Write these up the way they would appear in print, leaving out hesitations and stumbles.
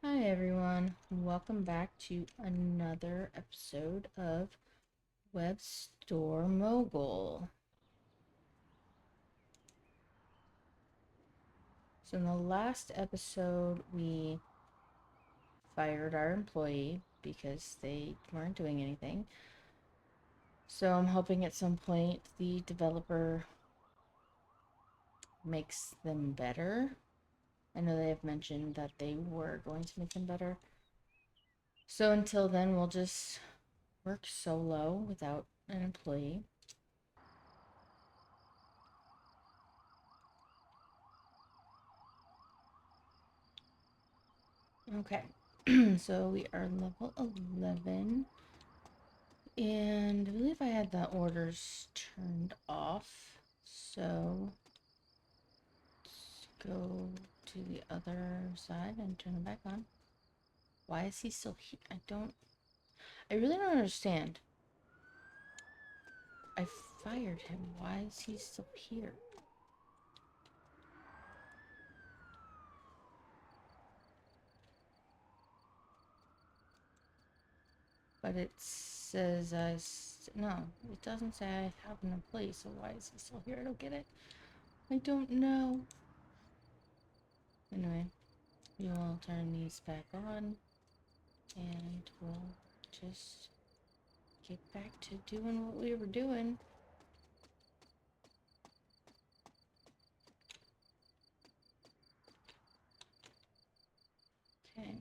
Hi everyone, welcome back to another episode of Webstore Mogul. So in the last episode we fired our employee because they weren't doing anything. So I'm hoping at some point the developer makes them better. I know they have mentioned that they were going to make them better. So until then we'll just work solo without an employee. Okay, so we are level 11, and I believe I had the orders turned off, so let's go to the other side and turn them back on. Why is he still here? I really don't understand. I fired him. Why is he still here? But it says no, it doesn't say I have an employee, so why is he still here? I don't get it. I don't know. Anyway, we will turn these back on and we'll just get back to doing what we were doing. Okay.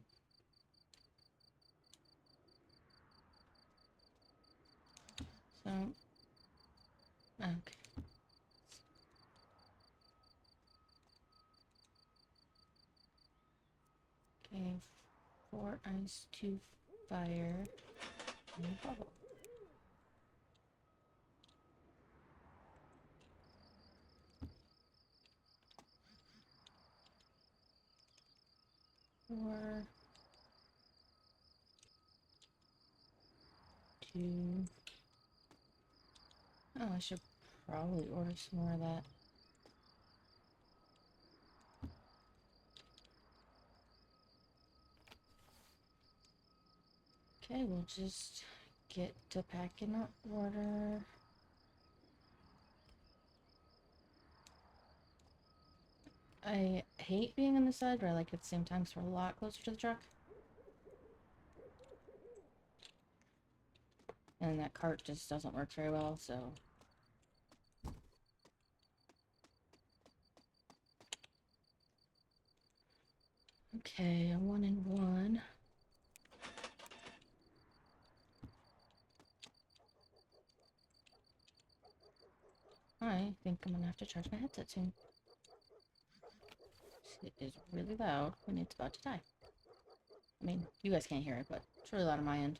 So, okay. Okay, 4 ice, 2 fire, and a bubble. Four, 2. Oh, I should probably order some more of that. Okay, we'll just get to packing our order. I hate being on the side, but I like it at the same time because we're a lot closer to the truck. And that cart just doesn't work very well, so. Okay, a 1 and 1. I think I'm gonna have to charge my headset soon. It is really loud when it's about to die. I mean, you guys can't hear it, but it's really loud on my end.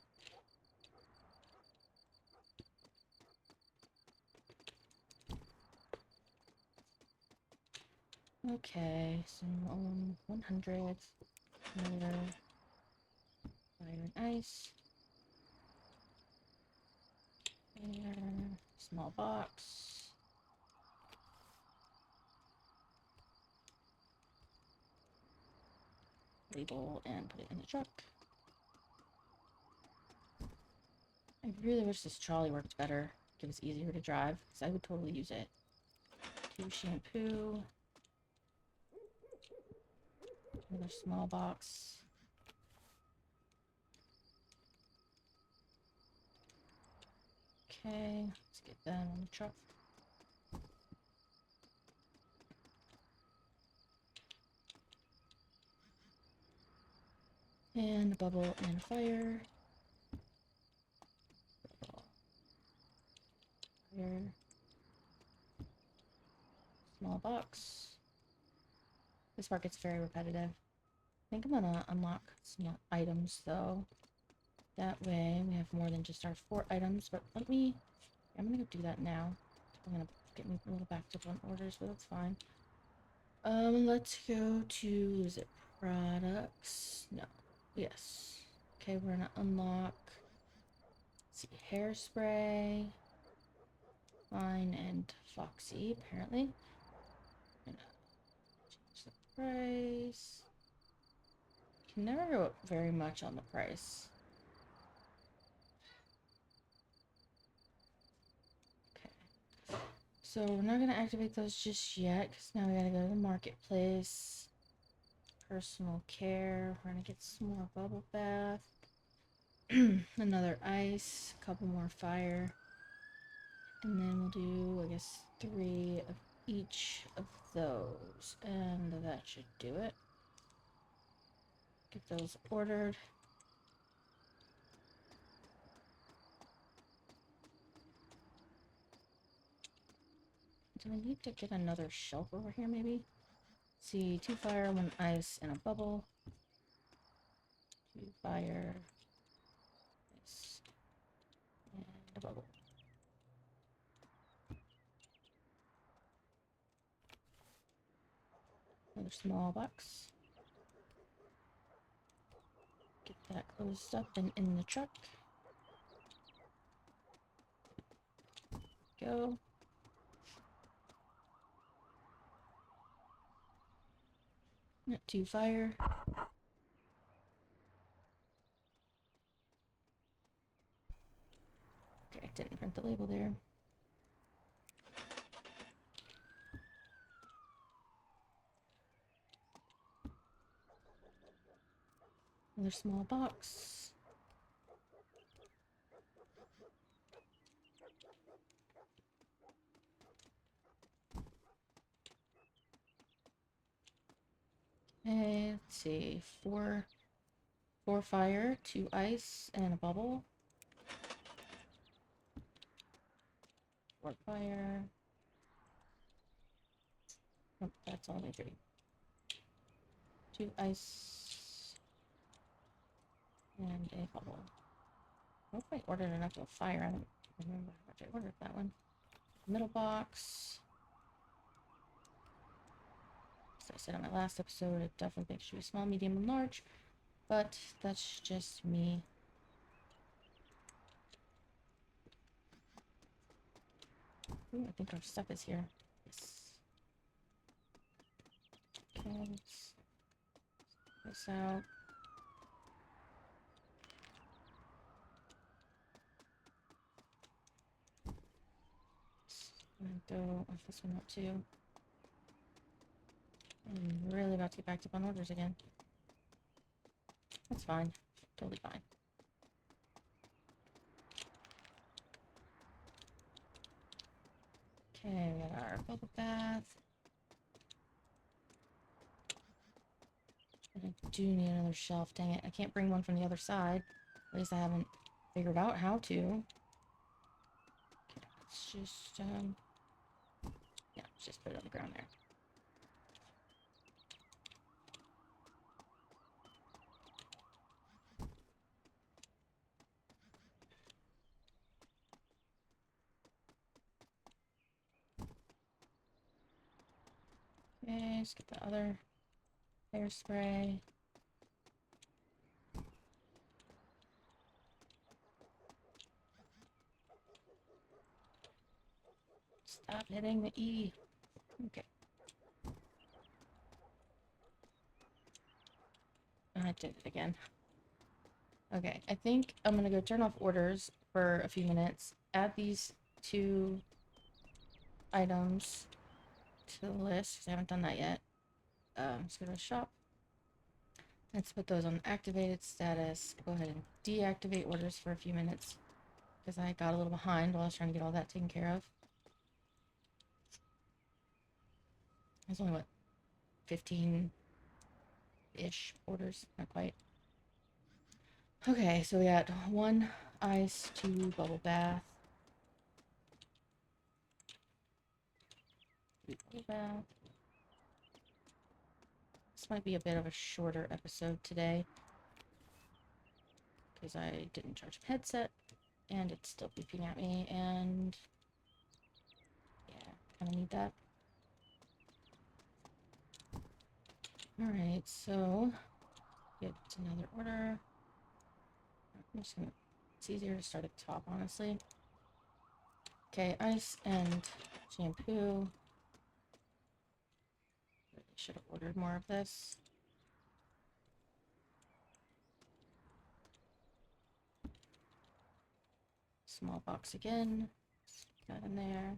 Okay, so 100 meter fire and ice. Air, small box. Label and put it in the truck. I really wish this trolley worked better. It was easier to drive, because I would totally use it. 2 shampoo. Another small box. Okay, let's get that on the truck. And a bubble and a fire. Fire. Small box. This part gets very repetitive. I think I'm gonna unlock some items though. That way we have more than just our 4 items, but I'm gonna go do that now. I'm gonna get me a little backed up on orders, but that's fine. Let's go to, is it products? No. Yes. Okay, we're gonna unlock, let's see, hairspray, Fine, and Foxy, apparently. Gonna change the price. can never go up very much on the price. Okay. So we're not going to activate those just yet, because now we got to go to the marketplace. Personal care. We're going to get some more bubble bath. Another ice. A couple more fire. And then we'll do, I guess, 3 of each of those. And that should do it. Get those ordered. Do I need to get another shelf over here, maybe? Let's see, 2 fire, 1 ice, and a bubble. 2 fire, ice, and a bubble. Another small box. Get that closed up and in the truck. Go. Not 2 fire. Okay, I didn't print the label there. Another small box. Okay, let's see, 4 fire, 2 ice, and a bubble. 4 fire. Oh, that's only 3. 2 ice and a bubble. I hope I ordered enough of fire. I don't remember how much I ordered that one. Middle box. As I said on my last episode, I definitely think it should be small, medium, and large. But that's just me. Ooh, I think our stuff is here. Yes. Okay, let's put this out. I'm gonna go off this one out too. I'm really about to get backed up on orders again. That's fine. Totally fine. Okay, we got our bubble bath. And I do need another shelf. Dang it. I can't bring one from the other side. At least I haven't figured out how to. Okay, let's just, yeah, just put it on the ground there. Okay, let's get the other hairspray. Stop hitting the E. Okay. I did it again. Okay, I think I'm gonna go turn off orders for a few minutes. Add these 2 items to the list, because I haven't done that yet. Let's go to shop. Let's put those on activated status. Go ahead and deactivate orders for a few minutes, because I got a little behind while I was trying to get all that taken care of. There's only, what, 15-ish orders? Not quite. Okay, so we got 1 ice, 2 bubble bath. 3 bubble bath. This might be a bit of a shorter episode today, because I didn't charge my headset, and it's still beeping at me, and yeah, kind of need that. Alright, so get another order. I'm just gonna, it's easier to start at the top, honestly. Okay, ice and shampoo. Really should have ordered more of this. Small box again. Got in there.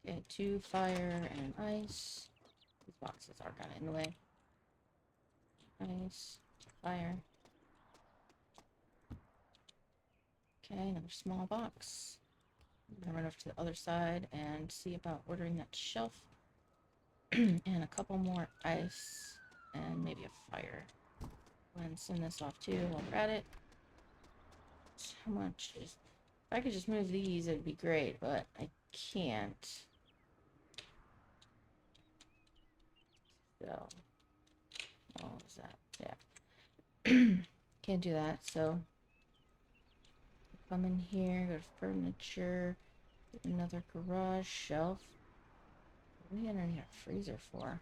Okay, 2 fire and ice. These boxes are kind of in the way. Ice, fire. Okay, another small box. I'm gonna run over to the other side and see about ordering that shelf. And a couple more ice and maybe a fire. And send this off too while we're at it. How much is... If I could just move these, it'd be great, but I can't. So, what was that? Yeah. Can't do that, so come in here, go to furniture, get another garage shelf. What are we gonna need a freezer for?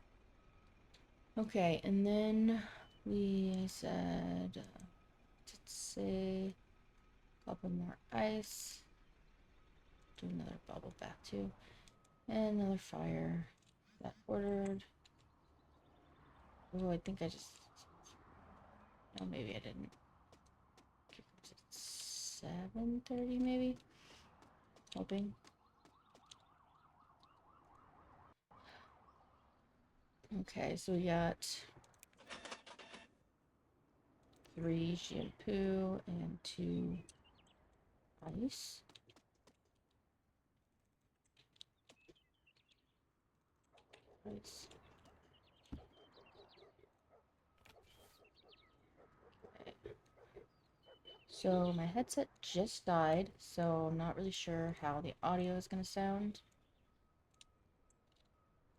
Okay, and then we said, let's say, a couple more ice. Do another bubble bath too. And another fire. That ordered. Oh, I think I just... No, maybe I didn't. 7:30 maybe? Hoping. Okay, so we got 3 shampoo and 2 ice. Ice. Okay. So my headset just died, so I'm not really sure how the audio is going to sound.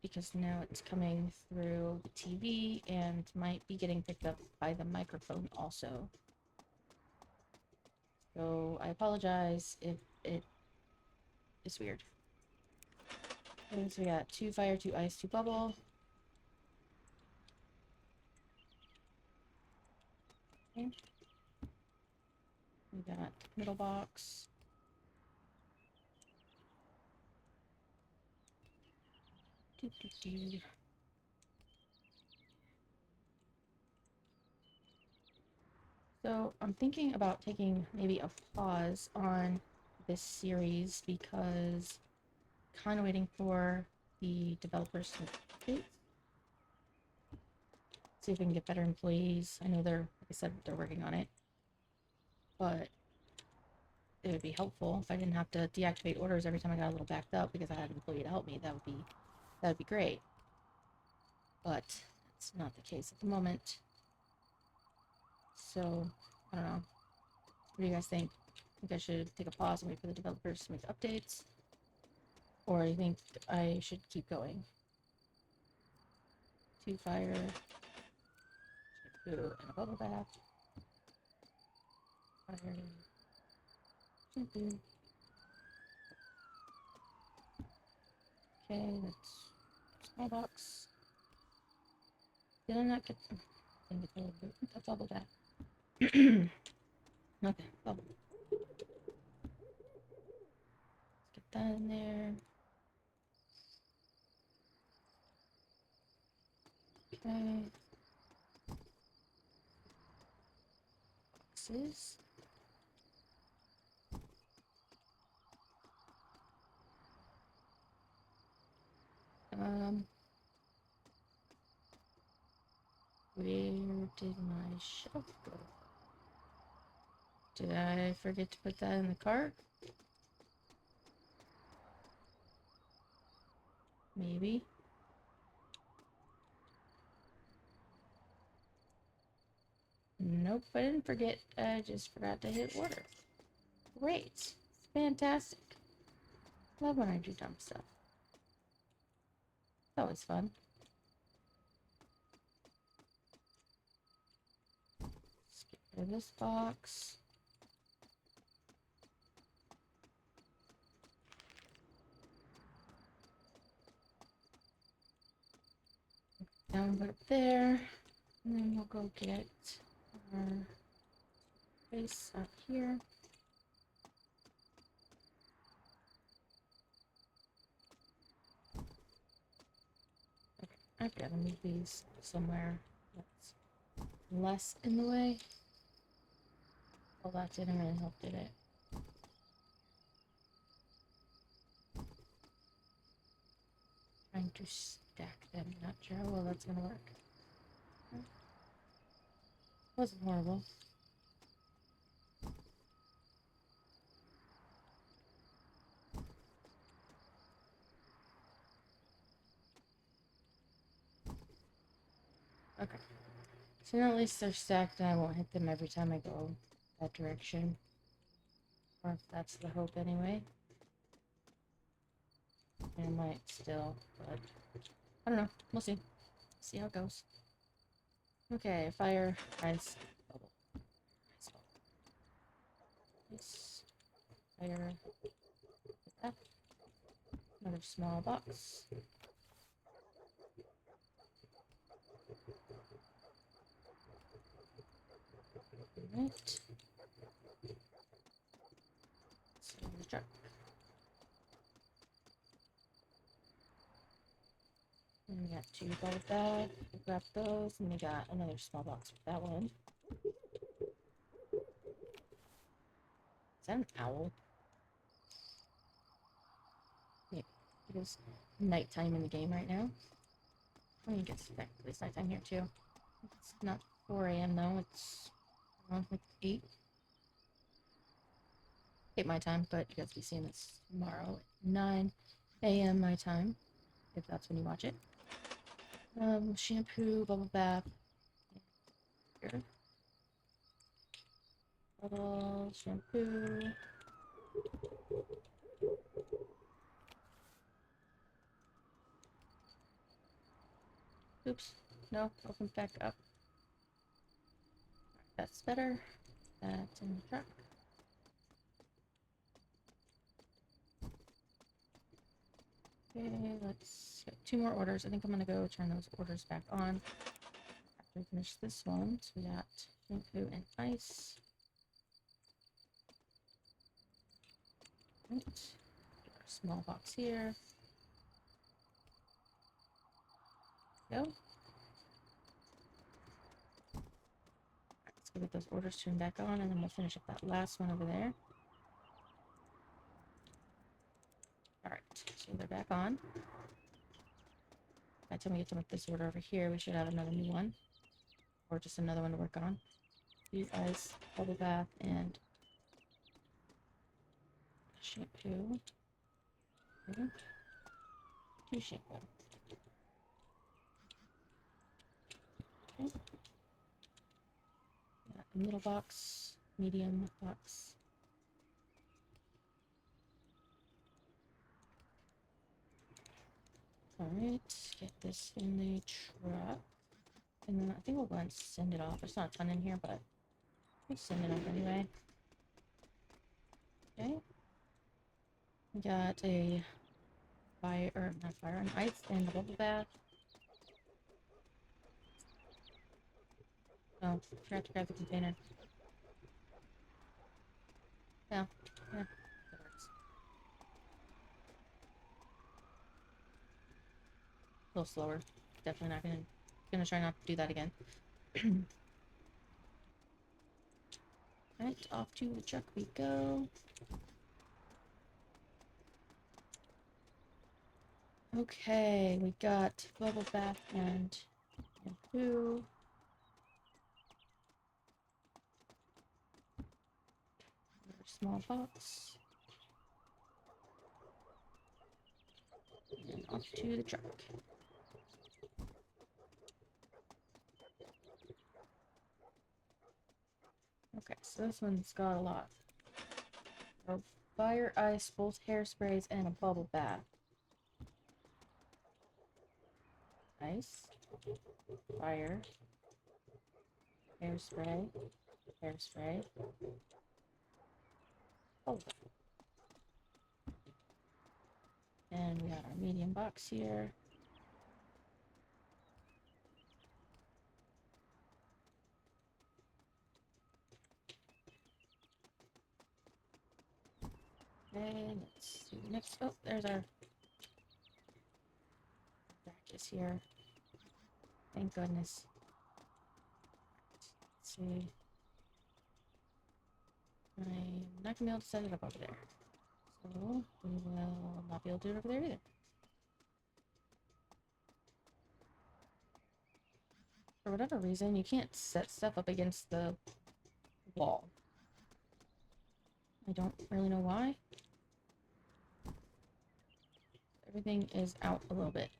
Because now it's coming through the TV and might be getting picked up by the microphone also. So I apologize if it is weird. And so we got 2 fire, 2 ice, 2 bubble. Okay. We got middle box. So I'm thinking about taking maybe a pause on this series because kind of waiting for the developers to update. See if we can get better employees. I know they're, like I said, they're working on it, but it would be helpful if I didn't have to deactivate orders every time I got a little backed up because I had an employee to help me. That would be great. But it's not the case at the moment. So I don't know. What do you guys think? Think I should take a pause and wait for the developers to make updates? Or you think I should keep going? 2 fire, shampoo, and a bubble bath. Fire, shampoo. Okay, that's small box. Did I not get the bubble bath? Okay, bubble. Let's get that in there. Okay. Boxes. Where did my shelf go? Did I forget to put that in the cart? Maybe. Nope, I didn't forget. I just forgot to hit order. Great. Fantastic. Love when I do dumb stuff. It's always fun. Let's get rid of this box. Down, put it there. And then we'll go get our base up here. I've got to move these somewhere that's less in the way. Well, that didn't really help, did it? Trying to stack them. Not sure how well that's gonna work. Wasn't horrible. Okay. So now at least they're stacked and I won't hit them every time I go that direction. Or if that's the hope anyway. I might still, but I don't know. We'll see. See how it goes. Okay, fire, ice, bubble. Ice, bubble. Ice, fire, that. Another small box. Alright. So the truck. And we got 2 bubble bath. We'll grab those, and we got another small box for that one. Is that an owl? Yeah, it is nighttime in the game right now. I mean, it's nighttime here too. It's not 4 a.m. though, it's around like 8. 8 my time, but you guys will be seeing this tomorrow at 9 a.m. my time, if that's when you watch it. Shampoo, bubble bath. Here. Bubble, shampoo. Oops, no, open back up. That's better. That's in the truck. Okay, let's get 2 more orders. I think I'm gonna go turn those orders back on after we finish this one. So we got shampoo and ice. Right. Get our small box here. Go. Right, let's go get those orders turned back on, and then we'll finish up that last one over there. Alright, so they're back on. By the time we get done with this order over here, we should have another new one. Or just another one to work on. Use ice, bubble bath, and shampoo. Okay. 2 shampoo. Okay. Got a middle box, medium box. Alright, get this in the truck. And then I think we'll go ahead and send it off. There's not a ton in here, but we'll send it off anyway. Okay. We got a fire, or not fire, an ice and a bubble bath. Oh, forgot to grab the container. Yeah, that works. A little slower. Definitely not gonna try not to do that again. Right, off to the truck we go. Okay, we got bubble bath and shampoo. Another small box. And off to the truck. Okay, so this one's got a lot of fire, ice, both hairsprays, and a bubble bath. Ice, fire, hairspray, hairspray, bubble bath. And we got our medium box here. And let's see next. Oh, there's our batches here. Thank goodness. Let's see. I'm not gonna be able to set it up over there. So we will not be able to do it over there either. For whatever reason, you can't set stuff up against the wall. I don't really know why. Everything is out a little bit.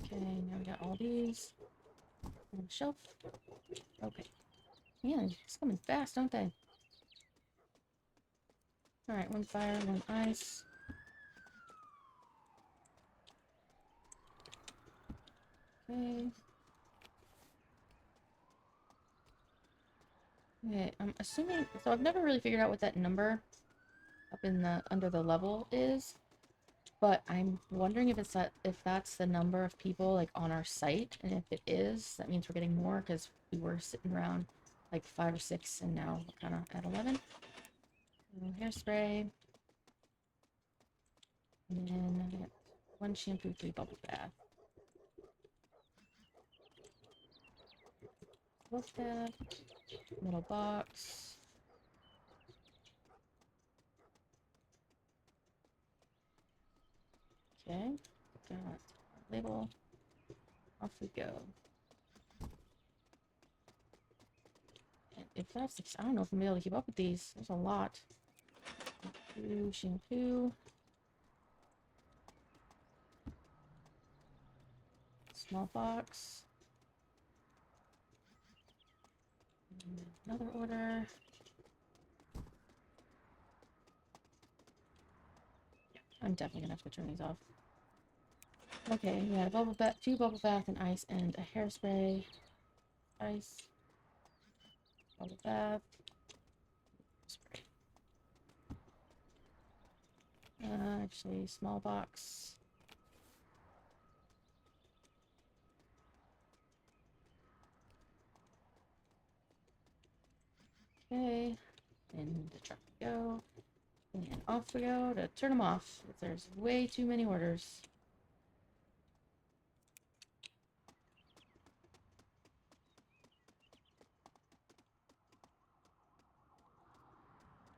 Okay, now we got all these on the shelf. Okay. Man, it's coming fast, don't they? Alright, one fire, one ice. Okay. Okay, I'm assuming... So I've never really figured out what that number up in the under the level is. But I'm wondering if it's if that's the number of people like on our site, and if it is, that means we're getting more because we were sitting around like 5 or 6, and now we're kind of at 11. Hairspray, and then I got 1 shampoo, 3 bubble bath. Bubble bath, little box. Okay, got our label. Off we go. And if that's, I don't know if I'm able to keep up with these. There's a lot. Shampoo. Small box. Another order. I'm definitely gonna have to turn these off. Okay, we had a bubble bath, 2 bubble bath, and ice, and a hairspray. Ice. Bubble bath. Spray. Actually, small box. Okay, in the truck we go. And off we go to turn them off. There's way too many orders.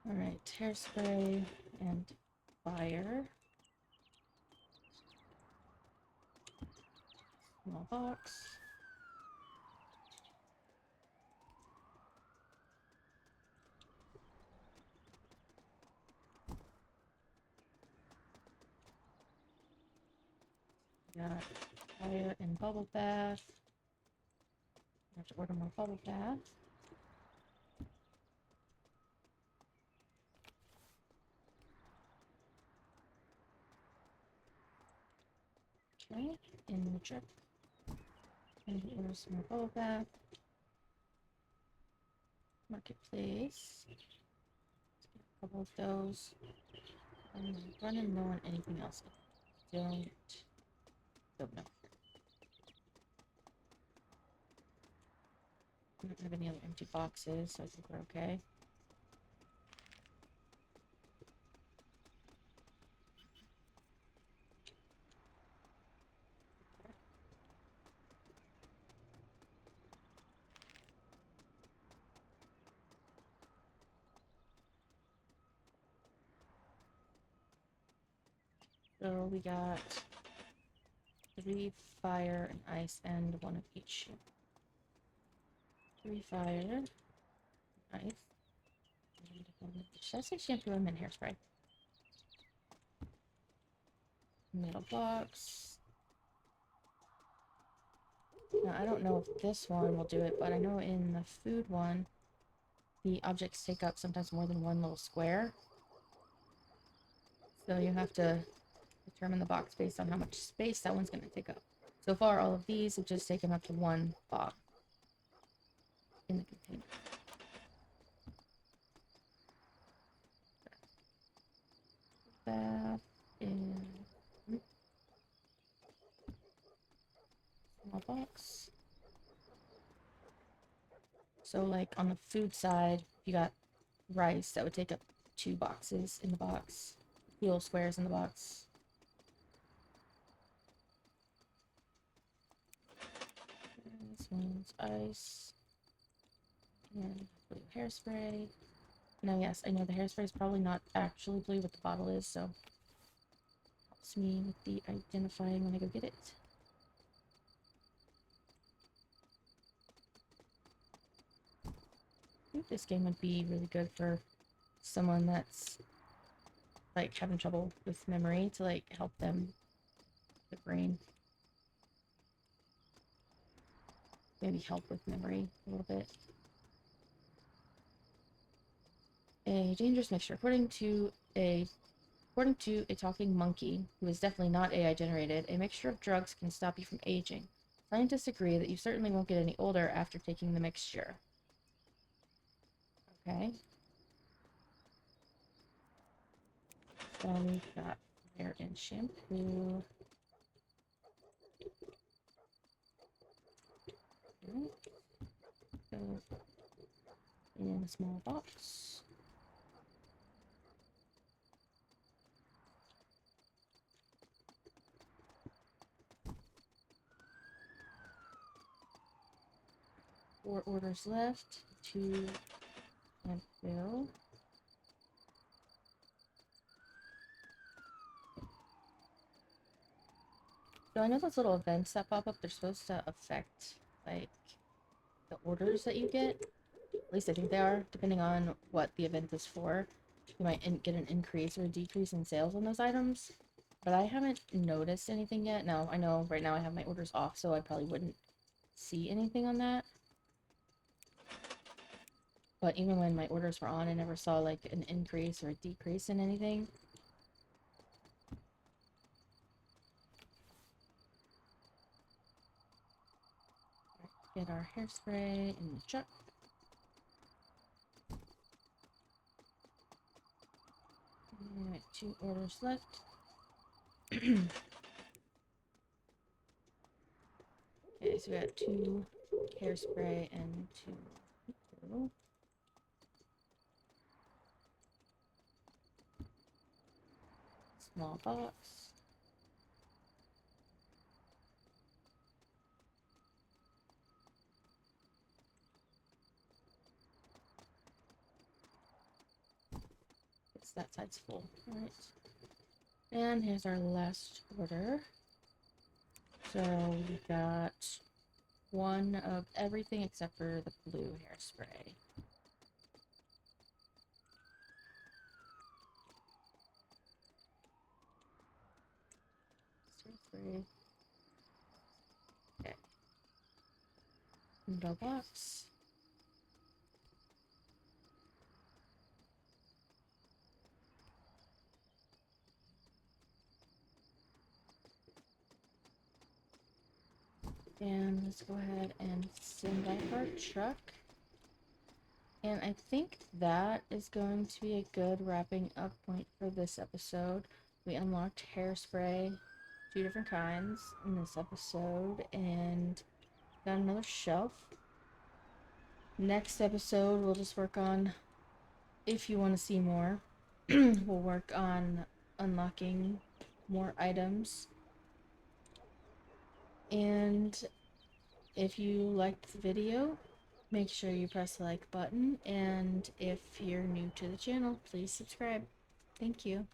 Alright, hairspray and fire. Small box. Got fire and bubble bath. I have to order more bubble bath. Okay, in the trip. And order some more bubble bath. Marketplace. A couple of those. I'm running low on anything else. Don't know. I don't have any other empty boxes, so I think we're okay. So we got 3 fire and ice and 1 of each. 3 fire, ice. Should I say shampoo and then hairspray? Middle box. Now, I don't know if this one will do it, but I know in the food one, the objects take up sometimes more than 1 little square. So you have to determine the box based on how much space that one's going to take up. So far, all of these have just taken up to 1 box in the container. Bath in small box. So like on the food side, you got rice that would take up 2 boxes in the box, 2 little squares in the box. one's ice. And blue hairspray. Now, yes, I know the hairspray is probably not actually blue, but the bottle is, so helps me with the identifying when I go get it. I think this game would be really good for someone that's like having trouble with memory, to like help them with the brain. Maybe help with memory a little bit. A dangerous mixture. According to a talking monkey, who is definitely not AI generated, a mixture of drugs can stop you from aging. Scientists agree that you certainly won't get any older after taking the mixture. Okay. So we've got hair and shampoo. Right. Go in a small box. Four orders left. 2 and fill. So I know those little events that pop up, they're supposed to affect, like, the orders that you get. At least I think they are, depending on what the event is for. You might get an increase or a decrease in sales on those items. But I haven't noticed anything yet. Now, I know right now I have my orders off, so I probably wouldn't see anything on that. But even when my orders were on, I never saw, like, an increase or a decrease in anything. Get our hairspray in the truck. Alright, 2 orders left. Okay, so we got 2 hairspray and 2. Small box. It's that side's full. Alright. And here's our last order. So we got 1 of everything except for the blue hairspray. Hairspray. Okay. Window box. And let's go ahead and send back our truck. And I think that is going to be a good wrapping up point for this episode. We unlocked hairspray, 2 different kinds in this episode, and got another shelf. Next episode, we'll just work on, if you want to see more, we'll work on unlocking more items. And if you liked the video, make sure you press the like button, and if you're new to the channel, please subscribe. Thank you.